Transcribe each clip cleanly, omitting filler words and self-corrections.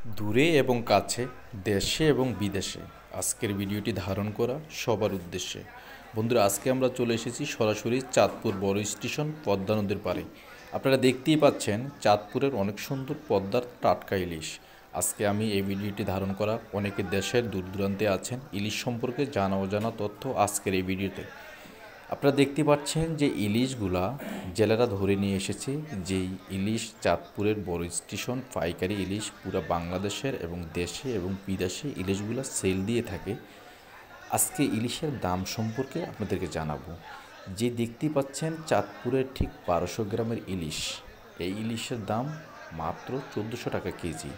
দূরে এবং কাছে, দেশে এবং বিদেশে আজকের ভিডিওটি ধারণ করা সবার উদ্দেশ্যে। বন্ধুরা, আজকে আমরা চলে এসেছি সরাসরি চাঁদপুর বড় স্টেশন পদ্মা নদীর পাড়ে। আপনারা দেখতেই পাচ্ছেন চাঁদপুরের অনেক সুন্দর পদ্মার টাটকা ইলিশ। আজকে আমি এই ভিডিওটি ধারণ করা অনেকে দেশের দূর দূরান্তে আছেন ইলিশ সম্পর্কে জানা অজানা তথ্য আজকের এই ভিডিওতে। আপনারা দেখতে পাচ্ছেন যে ইলিশগুলা জেলেরা ধরে নিয়ে এসেছে। যেই ইলিশ চাঁদপুরের বড় স্টেশন পাইকারি ইলিশ পুরো বাংলাদেশের এবং দেশে এবং বিদেশে ইলিশগুলা সেল দিয়ে থাকে। আজকে ইলিশের দাম সম্পর্কে আপনাদেরকে জানাবো। যে দেখতে পাচ্ছেন চাঁদপুরের ঠিক 1200 গ্রামের ইলিশ, এই ইলিশের দাম মাত্র 1400 টাকা কেজি।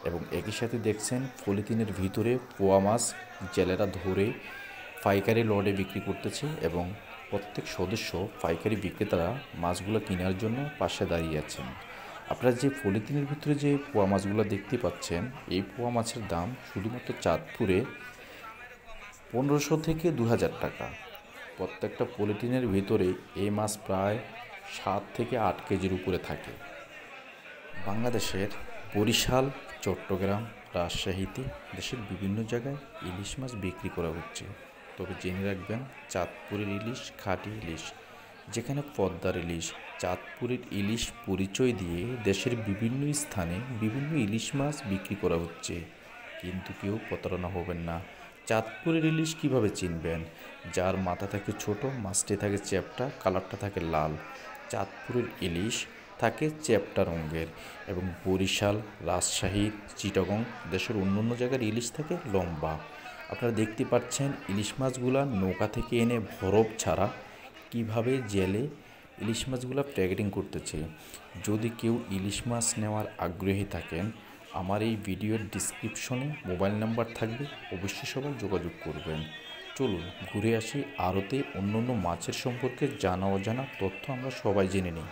এবং একই সাথে দেখছেন পলিথিনের ভিতরে পোয়া মাছ জেলেরা ধরে পাইকারি লটে বিক্রি করতেছে এবং প্রত্যেক সদস্য পাইকারি বিক্রেতারা মাছগুলো কেনার জন্য পাশে দাঁড়িয়ে আছেন। আপনারা যে পলিথিনের ভিতরে যে পোয়া মাছগুলো দেখতে পাচ্ছেন, এই পোয়া মাছের দাম শুধুমাত্র চাঁদপুরে 1500 থেকে 2000 টাকা। প্রত্যেকটা পলিথিনের ভিতরে এই মাছ প্রায় 7 থেকে 8 কেজির উপরে থাকে। বাংলাদেশের বরিশাল, চট্টগ্রাম, রাজশাহীতে দেশের বিভিন্ন জায়গায় ইলিশ মাছ বিক্রি করা হচ্ছে। তবে জেনে রাখবেন, চাঁদপুরের ইলিশ খাঁটি ইলিশ। যেখানে পদ্মার ইলিশ, চাঁদপুরের ইলিশ পরিচয় দিয়ে দেশের বিভিন্ন স্থানে বিভিন্ন ইলিশ মাছ বিক্রি করা হচ্ছে। কিন্তু কেউ প্রতারণা হবেন না। চাঁদপুরের ইলিশ কিভাবে চিনবেন? যার মাথা থাকে ছোট, মাছটি থাকে চ্যাপ্টা, কালারটা থাকে লাল। চাঁদপুরের ইলিশ থাকে চ্যাপ্টা রঙের। এবং বরিশাল, রাজশাহী, চিটাগং দেশের অন্য অন্য জায়গার ইলিশ থাকে লম্বা। আপনারা দেখতে পাচ্ছেন ইলিশ মাছগুলা নৌকা থেকে এনে বরফ ছাড়া কিভাবে জেলে ইলিশ মাছগুলো প্যাকেটিং করতেছে। যদি কেউ ইলিশ মাছ নেওয়ার আগ্রহী থাকেন, আমার এই ভিডিওর ডিসক্রিপশনে মোবাইল নাম্বার থাকবে, অবশ্যই সবাই যোগাযোগ করবেন। চলুন ঘুরে আসি আড়তে, অন্য অন্য মাছের সম্পর্কে জানা অজানা তথ্য আমরা সবাই জেনে নিই।